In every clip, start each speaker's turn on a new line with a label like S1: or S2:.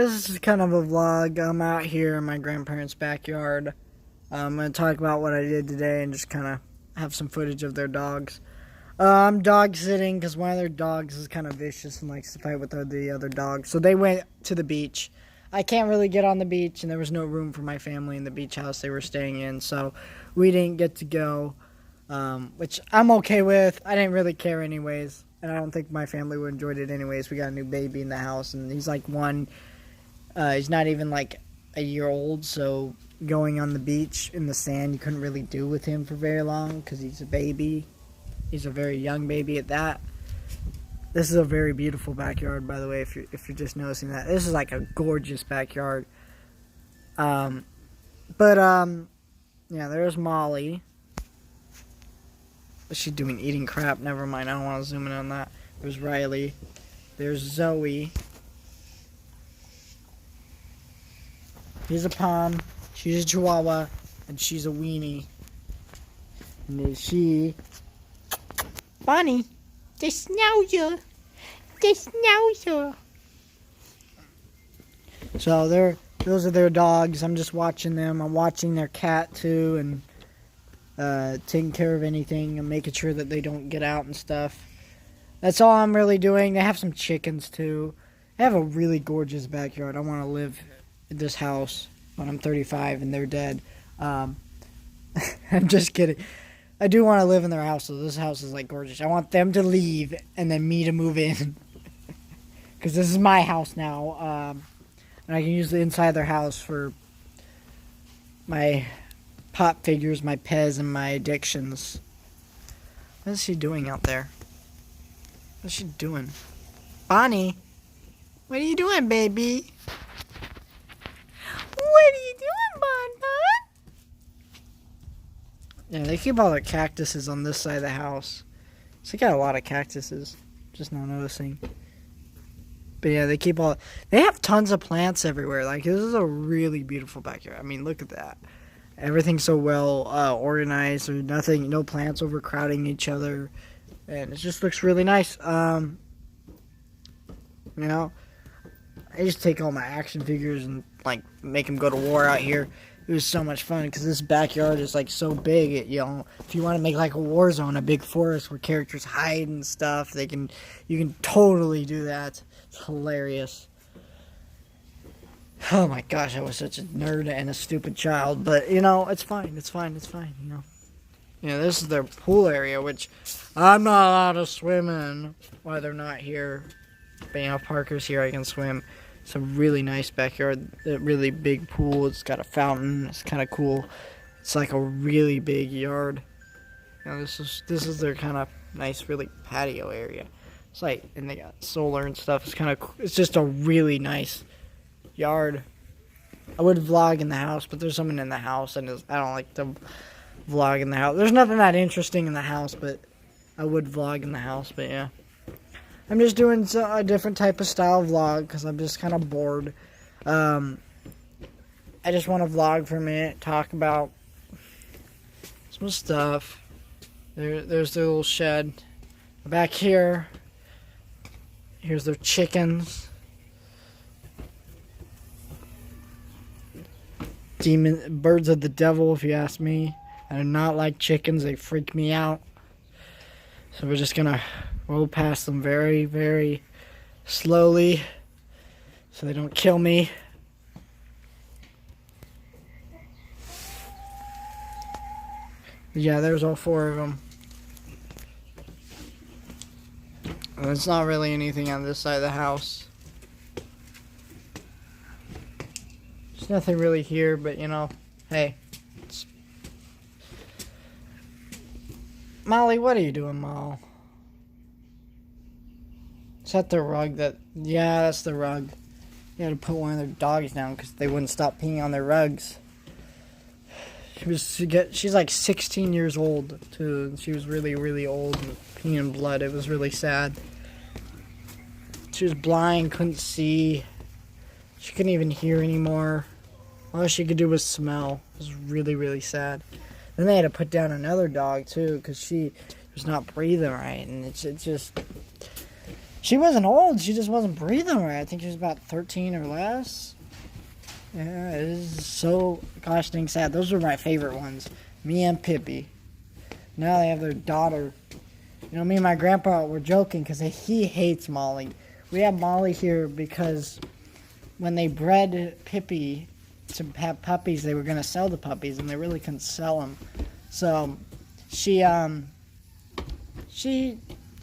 S1: This is kind of a vlog. I'm out here in my grandparents' backyard. I'm going to talk about what I did today and just kind of have some footage of their dogs. I'm dog sitting because one of their dogs is kind of vicious and likes to fight with the other dogs. So they went to the beach. I can't really get on the beach, and there was no room for my family in the beach house they were staying in. So we didn't get to go, which I'm okay with. I didn't really care anyways, and I don't think my family would enjoy it anyways. We got a new baby in the house, and he's like one. He's not even like a year old, so going on the beach in the sand, you couldn't really do with him for very long because he's a baby. He's a very young baby at that. This is a very beautiful backyard, by the way, if you're just noticing that. This is like a gorgeous backyard. Yeah, there's Molly. What's she doing? Eating crap? Never mind, I don't want to zoom in on that. There's Riley. There's Zoe. Here's a Pom. She's a Chihuahua, and she's a weenie. And there's she. Bonnie. The Schnauzer. The Schnauzer. So those are their dogs. I'm just watching them. I'm watching their cat too, and taking care of anything and making sure that they don't get out and stuff. That's all I'm really doing. They have some chickens too. They have a really gorgeous backyard. I want to live in this house when I'm 35 and they're dead. I'm just kidding. I do want to live in their house, so this house is like gorgeous. I want them to leave and then me to move in. Because this is my house now. And I can use the inside of their house for my pop figures, my Pez, and my addictions. What is she doing out there? What's she doing? Bonnie? What are you doing, baby? What are you doing, Bon Bon? Yeah, they keep all their cactuses on this side of the house. So they got a lot of cactuses. Just not noticing. But yeah, they have tons of plants everywhere. Like, this is a really beautiful backyard. I mean, look at that. Everything's so well organized. There's no plants overcrowding each other. And it just looks really nice. You know, I just take all my action figures and, like, make them go to war out here. It was so much fun because this backyard is like so big. If you want to make like a war zone, a big forest where characters hide and stuff, you can totally do that. It's hilarious. Oh my gosh, I was such a nerd and a stupid child, but it's fine. It's fine. This is their pool area, which I'm not allowed to swim in while they're not here. But if Parker's here, I can swim. It's a really nice backyard, a really big pool. It's got a fountain. It's kind of cool. It's like a really big yard. This is their kind of nice, really patio area. It's like, and they got solar and stuff. It's kind of cool. It's just a really nice yard. I would vlog in the house, but there's someone in the house, and I don't like to vlog in the house. There's nothing that interesting in the house, but I would vlog in the house. But yeah. I'm just doing a different type of style vlog because I'm just kind of bored. I just want to vlog for a minute, talk about some stuff. There's their little shed. Back here, here's their chickens. Birds of the devil, if you ask me. I do not like chickens. They freak me out. So we're just going to roll past them very, very slowly so they don't kill me. Yeah, there's all four of them. And there's not really anything on this side of the house. There's nothing really here, but hey. Molly, what are you doing, Molly? Is that the rug yeah, that's the rug. You had to put one of their dogs down because they wouldn't stop peeing on their rugs. She's like 16 years old, too. She was really, really old and peeing blood. It was really sad. She was blind, couldn't see. She couldn't even hear anymore. All she could do was smell. It was really, really sad. Then they had to put down another dog, too, because she was not breathing right. And it's just... She wasn't old. She just wasn't breathing right. I think she was about 13 or less. Yeah, it is so gosh dang sad. Those were my favorite ones. Me and Pippi. Now they have their daughter. You know, me and my grandpa were joking because he hates Molly. We have Molly here because when they bred Pippi to have puppies, they were going to sell the puppies, and they really couldn't sell them. So she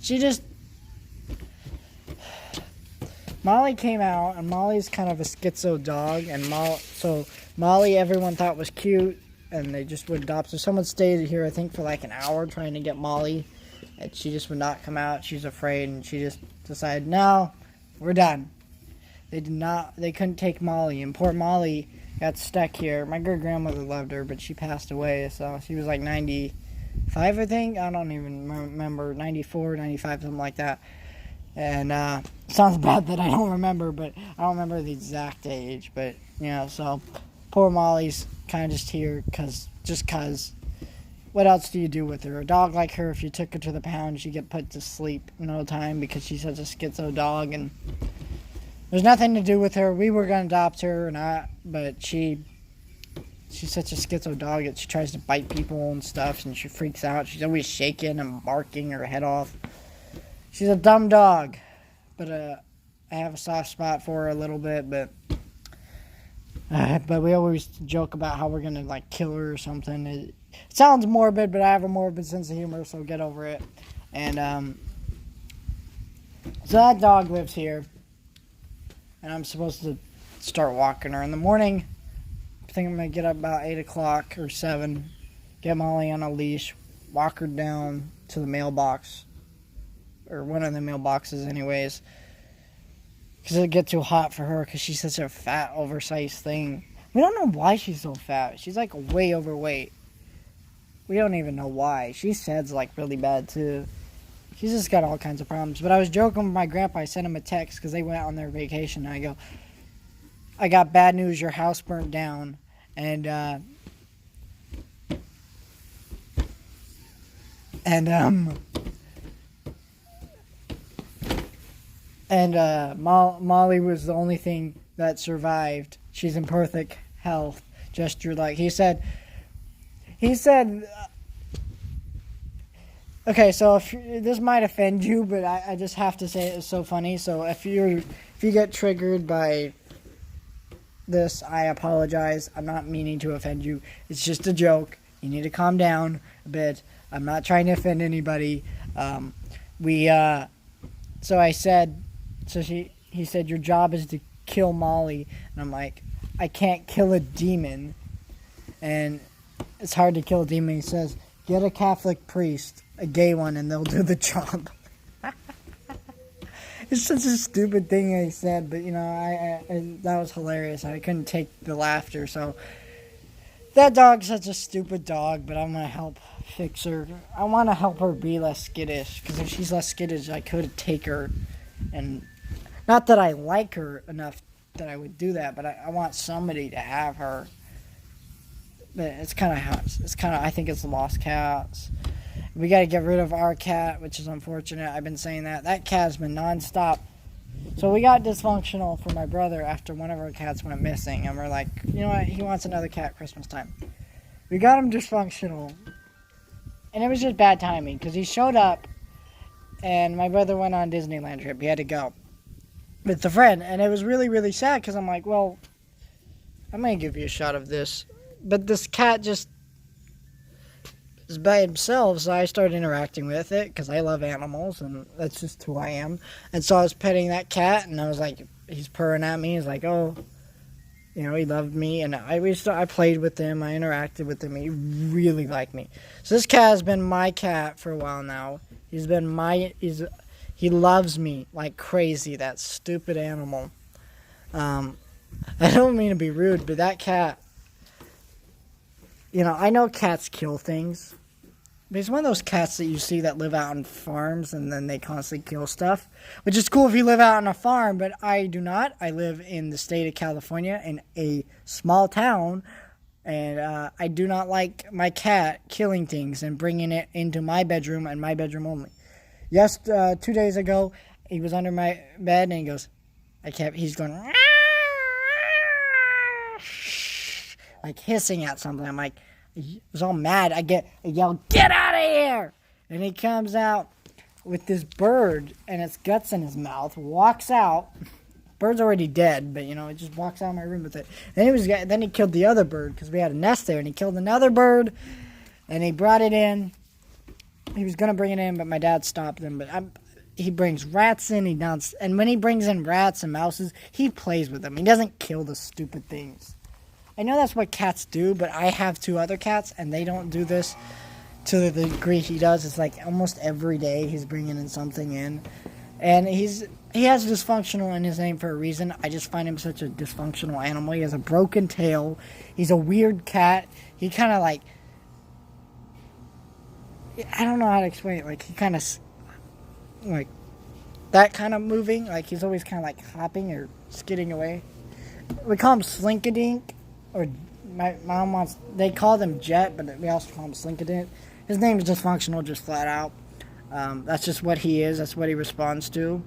S1: just Molly came out, and Molly's kind of a schizo dog, and so Molly everyone thought was cute, and they just would adopt her. Someone stayed here, I think, for like an hour trying to get Molly, and she just would not come out. She's afraid, and she just decided, no, we're done. They couldn't take Molly, and poor Molly got stuck here. My great-grandmother loved her, but she passed away, so she was like 95, I think. I don't even remember, 94, 95, something like that. And sounds bad that I don't remember, but I don't remember the exact age. But, you know, so poor Molly's kind of just here because what else do you do with her? A dog like her, if you took her to the pound, she'd get put to sleep in no time because she's such a schizo dog. And there's nothing to do with her. We were going to adopt her, but she's such a schizo dog that she tries to bite people and stuff, and she freaks out. She's always shaking and barking her head off. She's a dumb dog, but I have a soft spot for her a little bit, but we always joke about how we're going to, like, kill her or something. It sounds morbid, but I have a morbid sense of humor, so get over it. And so that dog lives here, and I'm supposed to start walking her in the morning. I think I'm going to get up about 8 o'clock or 7, get Molly on a leash, walk her down to the mailbox, or one of the mailboxes anyways, because it'll get too hot for her because she's such a fat, oversized thing. We don't know why she's so fat. She's like way overweight. We don't even know why. She sheds like really bad too. She's just got all kinds of problems. But I was joking with my grandpa. I sent him a text because they went on their vacation. And I go, I got bad news. Your house burnt down. Molly was the only thing that survived. She's in perfect health. Just like he said. Okay, so if this might offend you, but I just have to say it's so funny. So if you get triggered by this, I apologize. I'm not meaning to offend you. It's just a joke. You need to calm down a bit. I'm not trying to offend anybody. So I said, he said, your job is to kill Molly. And I'm like, I can't kill a demon. And it's hard to kill a demon. He says, get a Catholic priest, a gay one, and they'll do the job. It's such a stupid thing I said, but, you know, I that was hilarious. I couldn't take the laughter. So that dog's such a stupid dog, but I'm going to help fix her. I want to help her be less skittish, because if she's less skittish, I could take her. And not that I like her enough that I would do that, but I want somebody to have her. But it's kind of, I think it's lost cats. We got to get rid of our cat, which is unfortunate. I've been saying that. That cat's been nonstop. So we got dysfunctional for my brother after one of our cats went missing. And we're like, you know what? He wants another cat Christmas time. We got him dysfunctional. And it was just bad timing because he showed up and my brother went on a Disneyland trip. He had to go with a friend. And it was really, really sad because I'm like, well, I'm going to give you a shot of this. But this cat just is by himself, so I started interacting with it because I love animals and that's just who I am. And so I was petting that cat and I was like, he's purring at me. He's like, oh, you know, he loved me. And I played with him. I interacted with him. He really liked me. So this cat has been my cat for a while now. He loves me like crazy, that stupid animal. I don't mean to be rude, but that cat, you know, I know cats kill things. But it's one of those cats that you see that live out on farms and then they constantly kill stuff. Which is cool if you live out on a farm, but I do not. I live in the state of California in a small town. And I do not like my cat killing things and bringing it into my bedroom and my bedroom only. Yes, 2 days ago, he was under my bed, and he goes, he's going, like hissing at something. I'm like, I was all mad. I yell, get out of here! And he comes out with this bird and its guts in his mouth, walks out. Bird's already dead, but, he just walks out of my room with it. Then he killed the other bird, because we had a nest there, and he killed another bird, and he brought it in. He was going to bring it in, but my dad stopped him. But he brings rats in, and when he brings in rats and mouses, he plays with them. He doesn't kill the stupid things. I know that's what cats do, but I have 2 other cats, and they don't do this to the degree he does. It's like almost every day he's bringing in something in. And he has dysfunctional in his name for a reason. I just find him such a dysfunctional animal. He has a broken tail. He's a weird cat. He kind of like, I don't know how to explain it. Like, he kind of, like, that kind of moving. Like, he's always kind of like hopping or skidding away. We call him Slinkadink. Or my mom they call him Jet, but we also call him Slinkadink. His name is dysfunctional, just flat out. That's just what he is. That's what he responds to.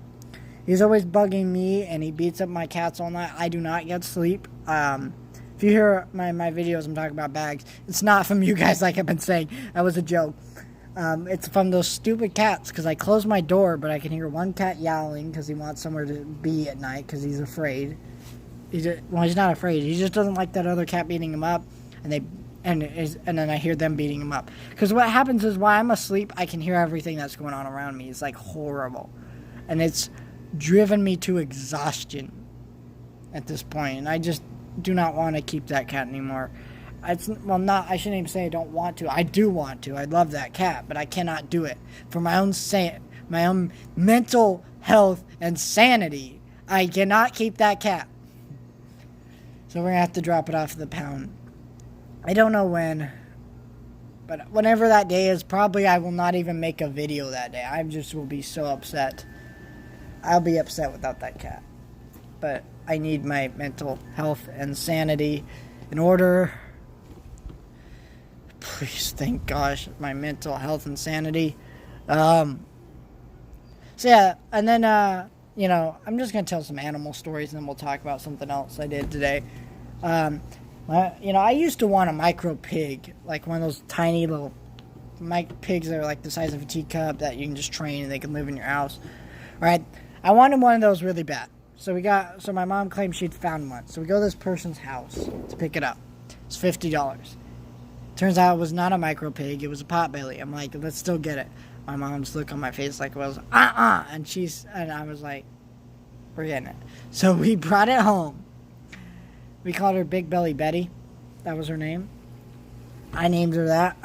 S1: He's always bugging me, and he beats up my cats all night. I do not get sleep. If you hear my videos, I'm talking about bags. It's not from you guys, like I've been saying. That was a joke. It's from those stupid cats, because I close my door, but I can hear one cat yowling because he wants somewhere to be at night because he's afraid. He's not afraid. He just doesn't like that other cat beating him up, and then I hear them beating him up. Because what happens is while I'm asleep, I can hear everything that's going on around me. It's like horrible, and it's driven me to exhaustion at this point. And I just do not want to keep that cat anymore. I shouldn't even say I don't want to. I do want to. I love that cat, but I cannot do it for my own mental health and sanity. I cannot keep that cat. So we're going to have to drop it off the pound. I don't know when, but whenever that day is, probably I will not even make a video that day. I just will be so upset. I'll be upset without that cat. But I need my mental health and sanity in order. Please, thank gosh, my mental health and sanity. So yeah, and then, I'm just going to tell some animal stories, and then we'll talk about something else I did today. I used to want a micro pig, like one of those tiny little pigs that are like the size of a teacup that you can just train and they can live in your house. Right? I wanted one of those really bad. So my mom claimed she'd found one. So we go to this person's house to pick it up. It's $50. Turns out it was not a micro pig, it was a potbelly. I'm like, let's still get it. My mom's look on my face like it was, and I was like, we're getting it. So we brought it home. We called her Big Belly Betty. That was her name. I named her that.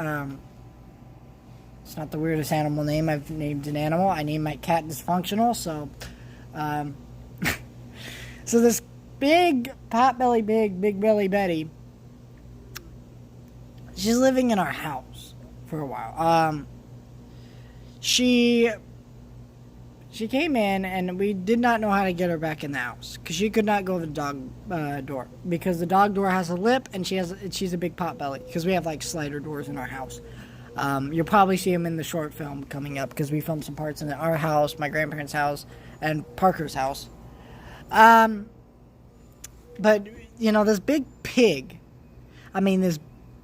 S1: It's not the weirdest animal name I've named an animal. I named my cat Dysfunctional, so, so this big potbelly Big Belly Betty, she's living in our house for a while. She came in, and we did not know how to get her back in the house because she could not go to the dog door because the dog door has a lip, and she's a big pot belly because we have like slider doors in our house. You'll probably see them in the short film coming up because we filmed some parts in our house, my grandparents' house, and Parker's house. But this big pig, this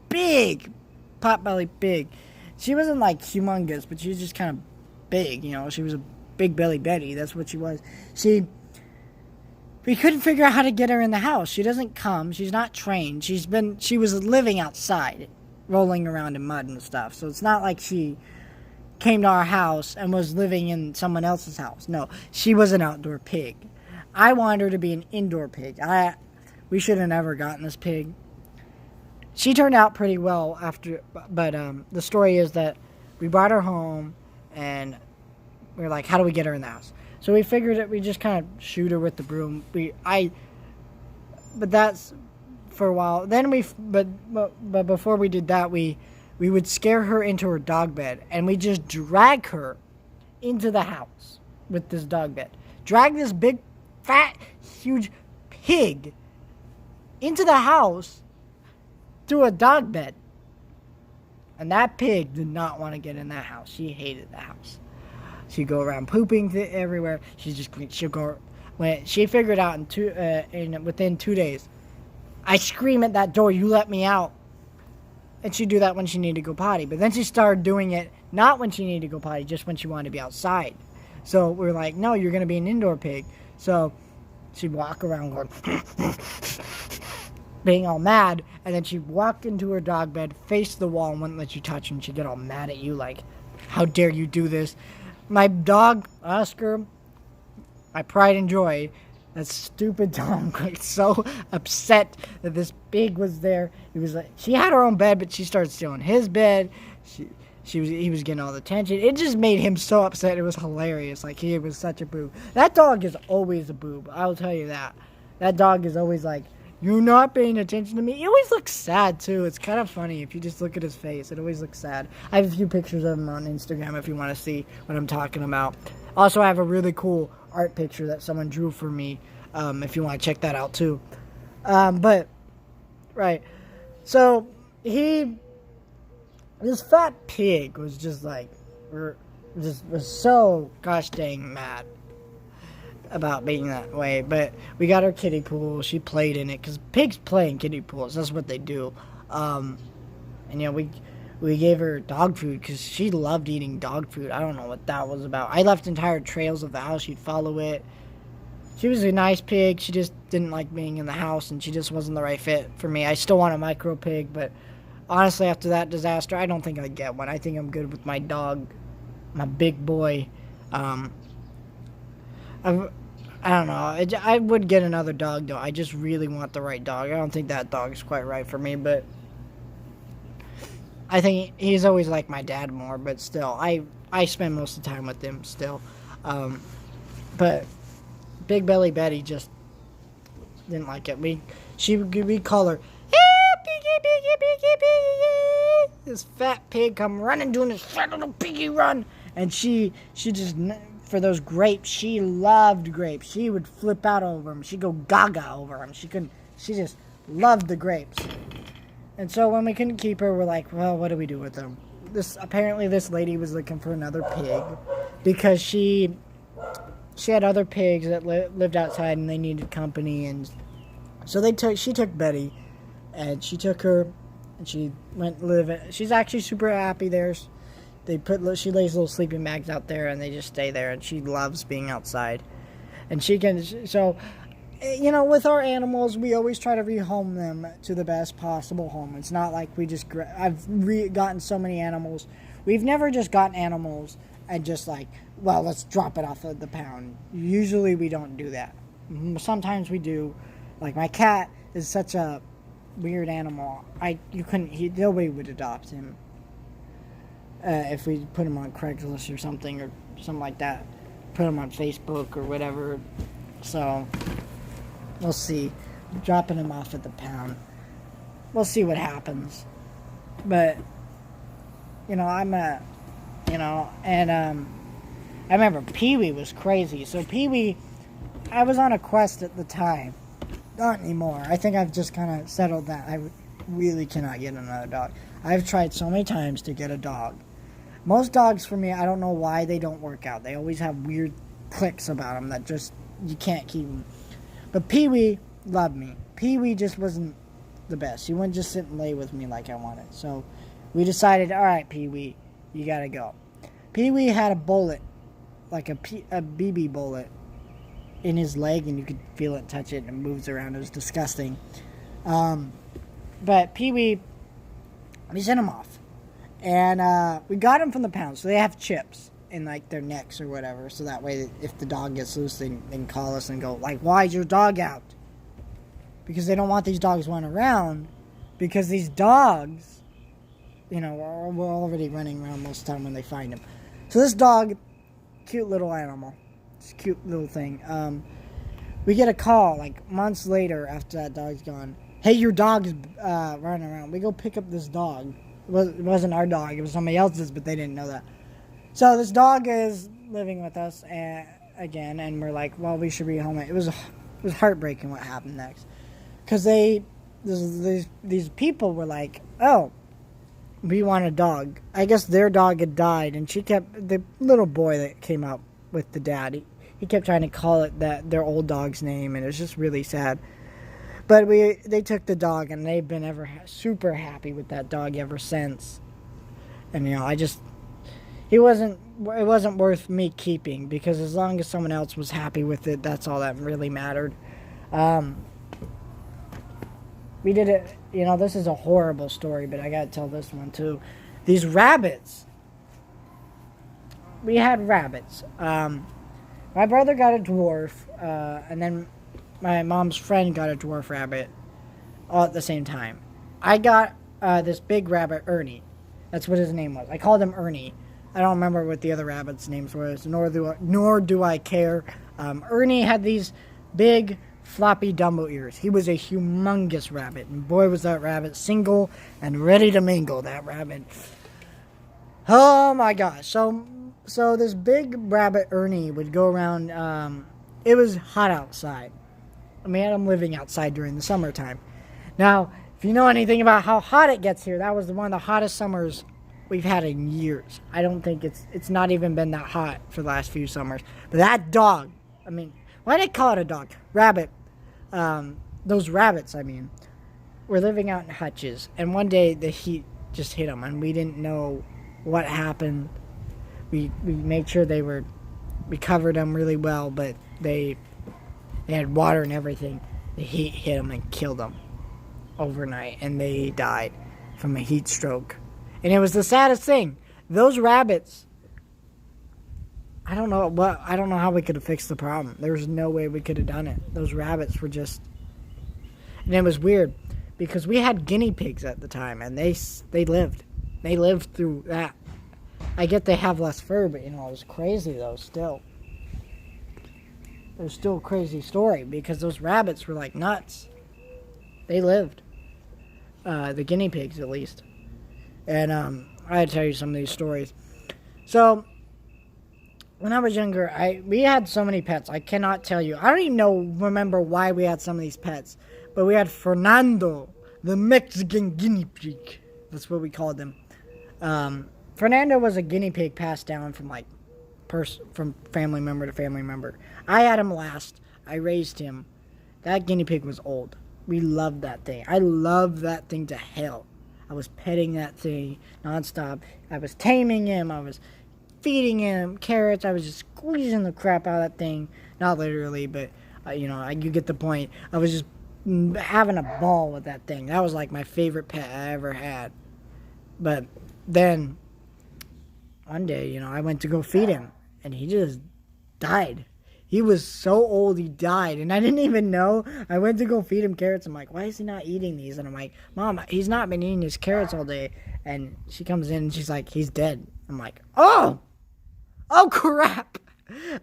S1: big potbelly pig. She wasn't like humongous, but she was just kind of big, She was a Big Belly Betty. That's what she was. We couldn't figure out how to get her in the house. She doesn't come. She's not trained. She was living outside, rolling around in mud and stuff. So it's not like she came to our house and was living in someone else's house. No, she was an outdoor pig. I wanted her to be an indoor pig. We should have never gotten this pig. She turned out pretty well after, but the story is that we brought her home, and we were like, how do we get her in the house? So we figured that we just kind of shoot her with the broom. But that's for a while. Then but before we did that, we would scare her into her dog bed, and we just drag her into the house with this dog bed. Drag this big, fat, huge pig into the house through a dog bed. And that pig did not want to get in that house. She hated the house. She'd go around pooping everywhere. She'll go when she figured out within 2 days. I scream at that door, "You let me out!" And she'd do that when she needed to go potty. But then she started doing it not when she needed to go potty, just when she wanted to be outside. So we're like, "No, you're going to be an indoor pig." So she'd walk around going, being all mad, and then she'd walk into her dog bed, face the wall, and wouldn't let you touch her, and she'd get all mad at you like, "How dare you do this?" My dog, Oscar, my pride and joy, that stupid dog got so upset that this pig was there. He was like, she had her own bed, but she started stealing his bed. He was getting all the attention. It just made him so upset. It was hilarious. Like, he was such a boob. That dog is always a boob. I'll tell you that. That dog is always like, "You're not paying attention to me." He always looks sad, too. It's kind of funny. If you just look at his face, it always looks sad. I have a few pictures of him on Instagram if you want to see what I'm talking about. Also, I have a really cool art picture that someone drew for me, if you want to check that out, too. Right. So, this fat pig was just like, was so gosh dang mad about being that way. But we got her kiddie pool. She played in it because pigs play in kiddie pools. That's what they do. And we gave her dog food because she loved eating dog food. I don't know what that was about. I left entire trails of the house. She'd follow it. She was a nice pig. She just didn't like being in the house, and she just wasn't the right fit for me. I still want a micro pig, but honestly, after that disaster, I don't think I'd get one. I think I'm good with my dog, my big boy. I don't know. I would get another dog, though. I just really want the right dog. I don't think that dog is quite right for me, but I think he's always like my dad more, but still, I spend most of the time with him still. But Big Belly Betty just didn't like it. We call her, "Piggy, piggy, piggy, piggy." This fat pig come running, doing this fat little piggy run, and she just, for those grapes, she loved grapes. She would flip out over them. She'd go gaga over them. She just loved the grapes. And so when we couldn't keep her, we're like, well, what do we do with them? Apparently this lady was looking for another pig because she had other pigs that lived outside and they needed company, and so she took Betty, and she took her, and she went live. She's actually super happy there. She lays little sleeping bags out there, and they just stay there, and she loves being outside. And with our animals, we always try to rehome them to the best possible home. It's not like I've gotten so many animals. We've never just gotten animals and just like, well, let's drop it off of the pound. Usually we don't do that. Sometimes we do. Like, my cat is such a weird animal. Nobody would adopt him. If we put him on Craigslist or something like that. Put him on Facebook or whatever. So, we'll see. Dropping him off at the pound. We'll see what happens. But, I remember Pee-wee was crazy. So Pee-wee, I was on a quest at the time. Not anymore. I think I've just kind of settled that. I really cannot get another dog. I've tried so many times to get a dog. Most dogs for me, I don't know why they don't work out. They always have weird clicks about them that just, you can't keep them. But Pee-wee loved me. Pee-wee just wasn't the best. He wouldn't just sit and lay with me like I wanted. So we decided, all right, Pee-wee, you gotta go. Pee-wee had a bullet, like a BB bullet, in his leg, and you could feel it, touch it, and it moves around. It was disgusting. But Pee-wee, we sent him off. And we got him from the pound, so they have chips in like their necks or whatever, so that way if the dog gets loose, they can call us and go, like, why is your dog out? Because they don't want these dogs running around, because these dogs, we're already running around most of the time when they find them. So this dog, cute little animal, it's a cute little thing. We get a call like months later after that dog's gone. Hey, your dog is running around. We go pick up this dog. It wasn't our dog. It was somebody else's, but they didn't know that. So this dog is living with us again, and we're like, well, we should rehome it. It was heartbreaking what happened next, because these people were like, oh, we want a dog. I guess their dog had died, and she kept the little boy that came out with the dad. He kept trying to call it their old dog's name, and it was just really sad. But they took the dog, and they've been super happy with that dog ever since. And it wasn't worth me keeping, because as long as someone else was happy with it, that's all that really mattered. We did it. This is a horrible story, but I gotta tell this one too. These rabbits. We had rabbits. My brother got a dwarf, and then my mom's friend got a dwarf rabbit all at the same time. I got this big rabbit, Ernie. That's what his name was. I called him Ernie. I don't remember what the other rabbits' names were, nor do I care. Ernie had these big, floppy Dumbo ears. He was a humongous rabbit, and boy was that rabbit single and ready to mingle, that rabbit. Oh my gosh. So this big rabbit Ernie would go around. It was hot outside. I mean, I'm living outside during the summertime. Now, if you know anything about how hot it gets here, that was one of the hottest summers we've had in years. I don't think it's not even been that hot for the last few summers. But that dog, I mean, why did they call it a dog? Rabbit. Those rabbits, were living out in hutches. And one day the heat just hit them, and we didn't know what happened. We made sure we covered them really well, but they had water and everything. The heat hit them and killed them overnight, and they died from a heat stroke. And it was the saddest thing. Those rabbits, I don't know how we could have fixed the problem. There was no way we could have done it. Those rabbits were just, and it was weird because we had guinea pigs at the time, and they lived. They lived through that. I get they have less fur, but it was crazy though still. It was still a crazy story because those rabbits were like nuts. They lived. The guinea pigs at least. And I had to tell you some of these stories. So when I was younger, we had so many pets. I cannot tell you. I don't even remember why we had some of these pets. But we had Fernando, the Mexican guinea pig. That's what we called him. Fernando was a guinea pig passed down from from family member to family member. I had him last. I raised him. That guinea pig was old. We loved that thing. I loved that thing to hell. I was petting that thing nonstop. I was taming him. I was feeding him carrots. I was just squeezing the crap out of that thing. Not literally, but you get the point. I was just having a ball with that thing. That was like my favorite pet I ever had. But then one day, I went to go feed him, and he just died. He was so old, he died, and I didn't even know. I went to go feed him carrots. I'm like, why is he not eating these? And I'm like, Mom, he's not been eating his carrots all day. And she comes in, and she's like, he's dead. I'm like, oh crap.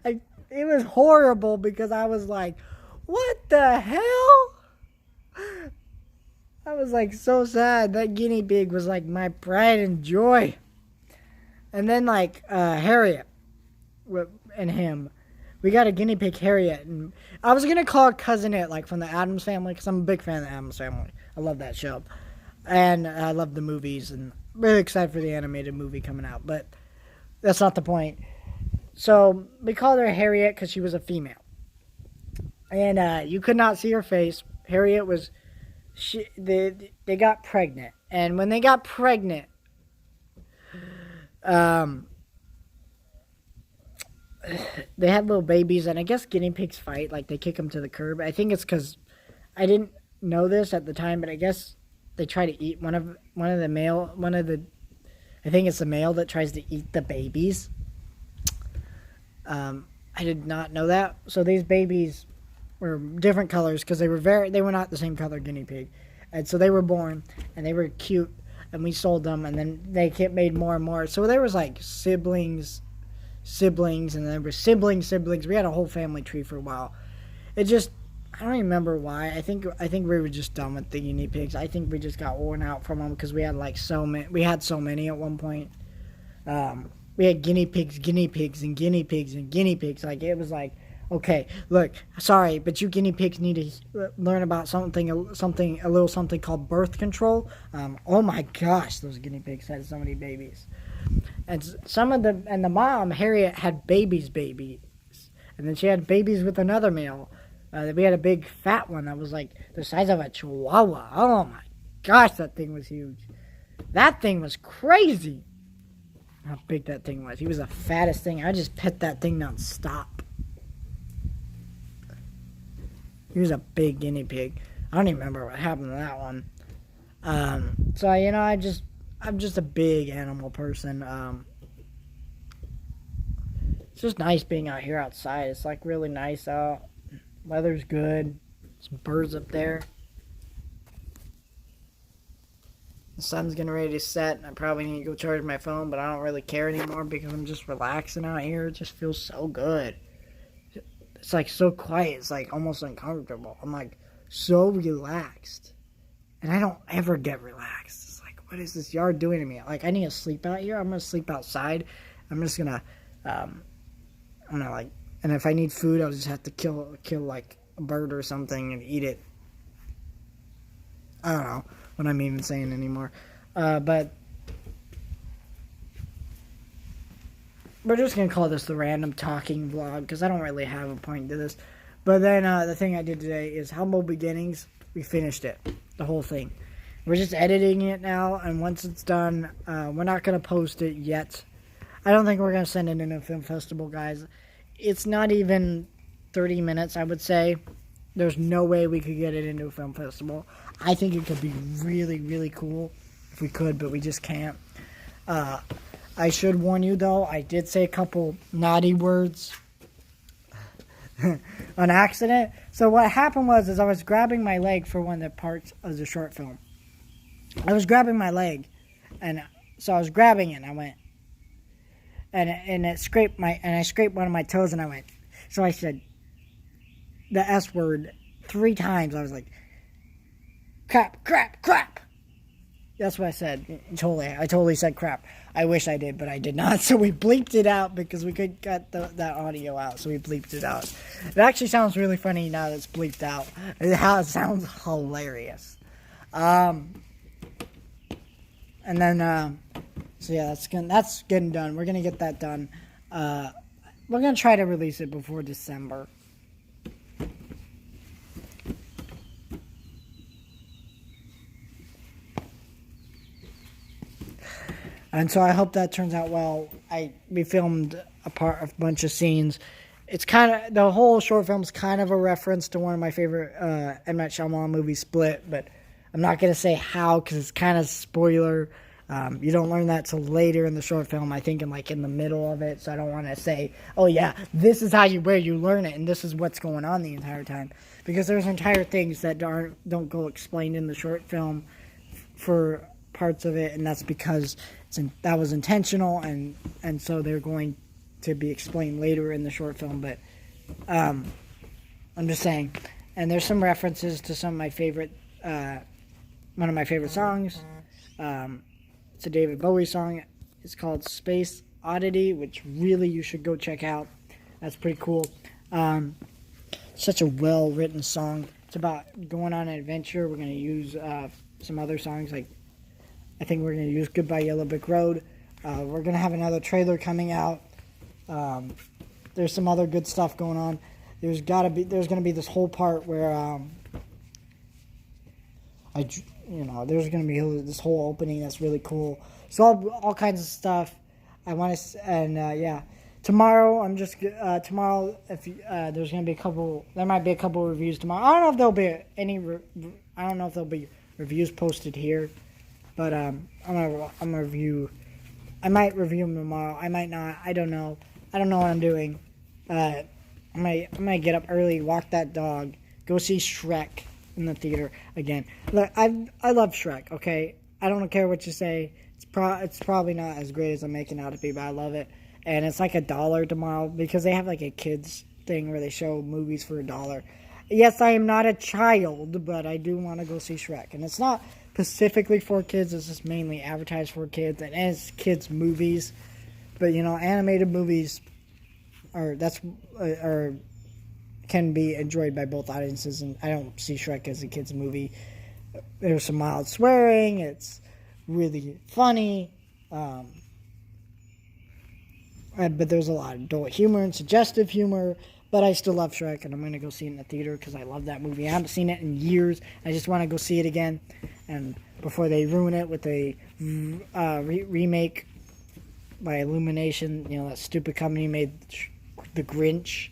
S1: It was horrible because I was like, what the hell? I was like so sad. That guinea pig was like my pride and joy. And then Harriet and him. We got a guinea pig, Harriet, and I was going to call her Cousin It, from the Addams Family, because I'm a big fan of the Addams Family. I love that show. And I love the movies, and really excited for the animated movie coming out, but that's not the point. So we called her Harriet because she was a female. And you could not see her face. Harriet was, they got pregnant. And when they got pregnant, they had little babies, and I guess guinea pigs fight. They kick them to the curb. I think it's because I didn't know this at the time, but I guess they try to eat one of the. I think it's the male that tries to eat the babies. I did not know that. So these babies were different colors because they were not the same color guinea pig, and so they were born and they were cute, and we sold them, and then they made more and more. So there was siblings, and there were siblings. We had a whole family tree for a while. I don't remember why. I think we were just done with the guinea pigs. I think we just got worn out from them because we had so many. We had so many at one point. We had guinea pigs, and guinea pigs, and guinea pigs. It was Okay, look, sorry, but you guinea pigs need to learn about a little something called birth control. Oh my gosh, those guinea pigs had so many babies, and the mom Harriet had babies, and then she had babies with another male. We had a big fat one that was like the size of a chihuahua. Oh my gosh, that thing was huge. That thing was crazy. How big that thing was. He was the fattest thing. I just pet that thing non-stop. He was a big guinea pig. I don't even remember what happened to that one. So I'm just a big animal person. It's just nice being out here outside. It's like really nice out. Weather's good. Some birds up there. The sun's getting ready to set, and I probably need to go charge my phone, but I don't really care anymore because I'm just relaxing out here. It just feels so good. It's like so quiet. It's like almost uncomfortable. I'm like so relaxed, and I don't ever get relaxed. It's like, what is this yard doing to me? Like, I need to sleep out here. I'm gonna sleep outside. I'm just gonna, I'm gonna like, and if I need food, I'll just have to kill like a bird or something and eat it. I don't know what I'm even saying anymore, but we're just going to call this the random talking vlog because I don't really have a point to this. But then the thing I did today is Humble Beginnings. We finished it, the whole thing. We're just editing it now, and once it's done, we're not going to post it yet. I don't think we're going to send it into a film festival, guys. It's not even 30 minutes, I would say. There's no way we could get it into a film festival. I think it could be really, really cool if we could, but we just can't. I should warn you, though, I did say a couple naughty words on accident. So what happened was I was grabbing my leg for one of the parts of the short film. I was grabbing my leg, and so I was grabbing it, and I went, and it scraped I scraped one of my toes, and I went. So I said the S word 3 times. I was like, crap, crap, crap. That's what I said. I totally said crap. I wish I did, but I did not. So we bleeped it out because we couldn't get that audio out. So we bleeped it out. It actually sounds really funny now that it's bleeped out. It sounds hilarious. And then, so yeah, that's getting done. We're gonna get that done. We're gonna try to release it before December. And so I hope that turns out well. We filmed a bunch of scenes. It's kind of, the whole short film's kind of a reference to one of my favorite M. Night Shyamalan movies, Split, but I'm not going to say how because it's kind of spoiler. You don't learn that till later in the short film, I think in the middle of it, so I don't want to say, oh yeah, this is where you learn it, and this is what's going on the entire time. Because there's entire things that don't go explained in the short film for parts of it, and that's because that was intentional, and so they're going to be explained later in the short film. But I'm just saying, and there's some references to some of my favorite, one of my favorite songs. It's a David Bowie song. It's called Space Oddity, which really you should go check out. That's pretty cool. Such a well-written song. It's about going on an adventure. We're going to use some other songs, like I think we're going to use Goodbye Yellow Brick Road. We're going to have another trailer coming out. There's some other good stuff going on. There's going to be this whole part where there's going to be this whole opening that's really cool. So all kinds of stuff. I want to, and yeah. Tomorrow, if there's going to be there might be a couple reviews tomorrow. I don't know if there'll be I don't know if there'll be reviews posted here. But I'm gonna review. I might review them tomorrow. I might not. I don't know. I don't know what I'm doing. I might get up early, walk that dog, go see Shrek in the theater again. Look, I love Shrek. Okay, I don't care what you say. It's probably not as great as I'm making out to be, but I love it. And it's like $1 tomorrow because they have like a kids thing where they show movies for $1. Yes, I am not a child, but I do want to go see Shrek, and it's not specifically for kids. It's just mainly advertised for kids, and it's kids movies. But animated movies are can be enjoyed by both audiences, and I don't see Shrek as a kid's movie. There's some mild swearing. It's really funny. But there's a lot of adult humor and suggestive humor. But I still love Shrek, and I'm going to go see it in the theater because I love that movie. I haven't seen it in years. I just want to go see it again. And before they ruin it with a remake by Illumination, that stupid company made The Grinch,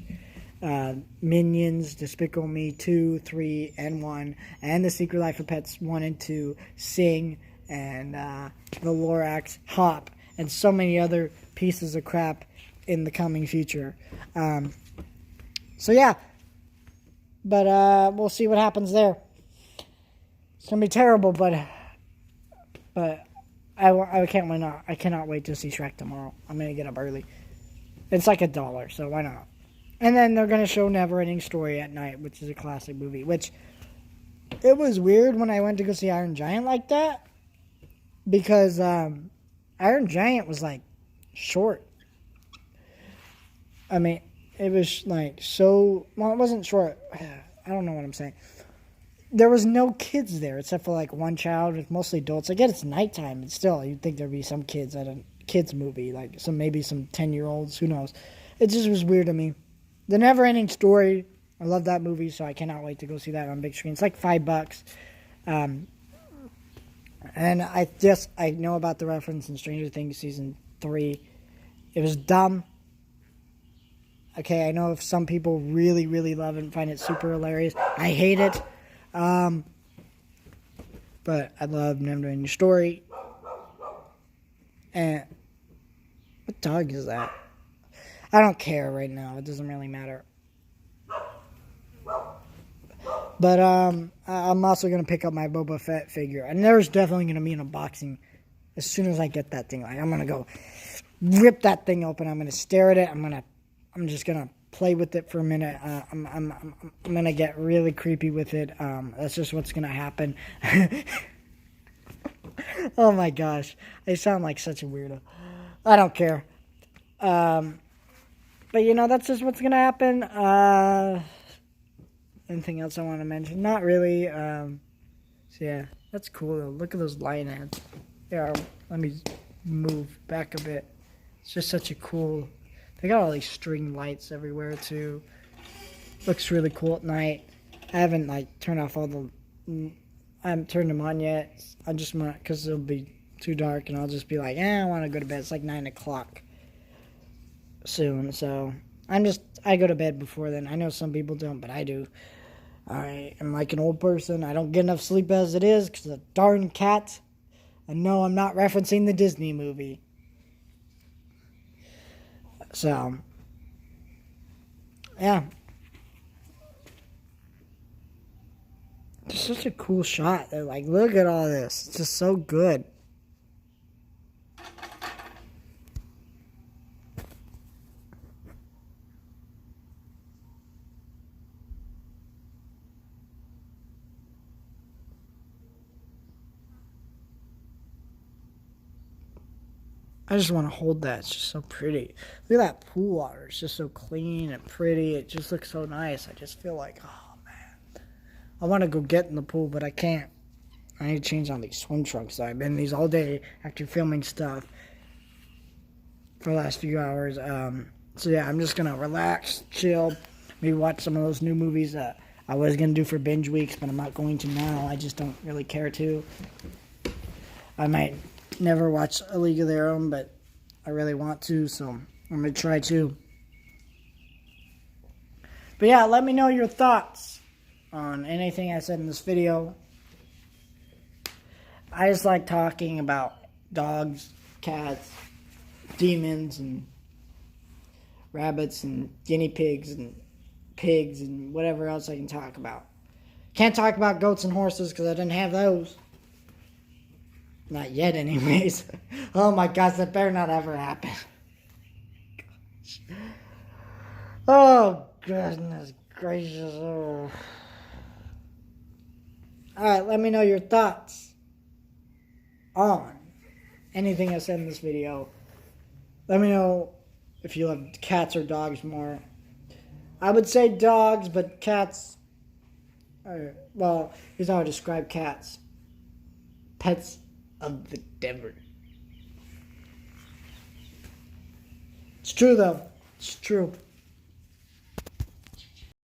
S1: Minions, Despicable Me 2, 3, and 1, and The Secret Life of Pets 1 and 2, Sing, and The Lorax, Hop, and so many other pieces of crap in the coming future. So yeah, but we'll see what happens there. It's gonna be terrible, but I can't wait. I cannot wait to see Shrek tomorrow. I'm gonna get up early. It's like $1, so why not? And then they're gonna show Neverending Story at night, which is a classic movie. Which it was weird when I went to go see Iron Giant like that, because Iron Giant was like short. I mean, it was like so. Well, it wasn't short. I don't know what I'm saying. There was no kids there except for like one child. It's mostly adults. I get it's nighttime, but still, you'd think there'd be some kids at a kids movie, like maybe some 10-year-olds. Who knows? It just was weird to me. The Neverending Story. I love that movie, so I cannot wait to go see that on big screen. It's like $5. And I know about the reference in Stranger Things season 3. It was dumb. Okay, I know if some people really, really love it and find it super hilarious. I hate it. But I love Neverending Story. And what dog is that? I don't care right now. It doesn't really matter. But I'm also going to pick up my Boba Fett figure. And there's definitely going to be an unboxing as soon as I get that thing. Like, I'm going to go rip that thing open. I'm going to stare at it. I'm just going to play with it for a minute. I'm going to get really creepy with it. That's just what's going to happen. Oh my gosh. I sound like such a weirdo. I don't care. But that's just what's going to happen. Anything else I want to mention? Not really. So yeah, that's cool though. Look at those lion heads. Yeah, let me move back a bit. It's just such a cool. They got all these string lights everywhere too. Looks really cool at night. I haven't turned off all the. I haven't turned them on yet. I just want because it'll be too dark, and I'll just be like, I want to go to bed. It's like 9 o'clock soon, so I go to bed before then. I know some people don't, but I do. I am like an old person. I don't get enough sleep as it is because of the darn cat. And no, I'm not referencing the Disney movie. So, yeah. It's such a cool shot. They're like, look at all this. It's just so good. I just want to hold that. It's just so pretty. Look at that pool water. It's just so clean and pretty. It just looks so nice. I just feel like, oh, man. I want to go get in the pool, but I can't. I need to change on these swim trunks. I've been in these all day after filming stuff for the last few hours. So, yeah, I'm just going to relax, chill, maybe watch some of those new movies that I was going to do for binge weeks, but I'm not going to now. I just don't really care to. I might never watch A League of Their Own, but I really want to, so I'm going to try to. But yeah, let me know your thoughts on anything I said in this video. I just like talking about dogs, cats, demons, and rabbits, and guinea pigs, and whatever else I can talk about. Can't talk about goats and horses because I didn't have those. Not yet, anyways. Oh my gosh, that better not ever happen. Oh, goodness gracious. Oh. Alright, let me know your thoughts on anything I said in this video. Let me know if you love cats or dogs more. I would say dogs, but cats are, well, here's how I describe cats. Pets of the devil. It's true, though. It's true.